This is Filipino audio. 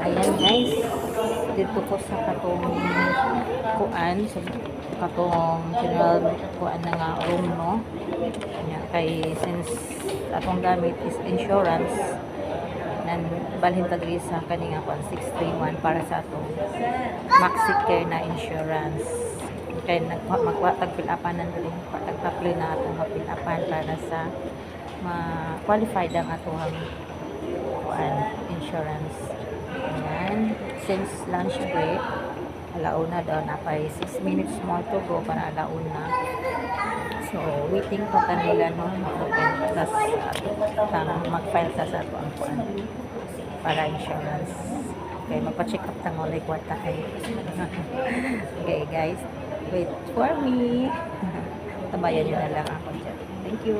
Ayan guys, dito ko sa katong kuan, sa katong general kuan na nga room, no. Ayan, kay since atong gamit is insurance, nan balhin ta diri sa kaninga kuan 631 para sa atong MaxiCare na insurance. Kay magwa tagpilapan nan diri, tagpapli na atong mapilapan para sa ma-qualified ang atong kuan insurance. Ayan, since lunch break, alauna daw na pa 6 minutes more to go para alauna. So, waiting pa kanila no, ma-open. Tapos, mag-file sa ato ang kuan para insurance. Okay, magpa-check up tang ulay kwarta kay. Okay, guys, wait for me. Tabayan nyo na lang ako dyan. Thank you.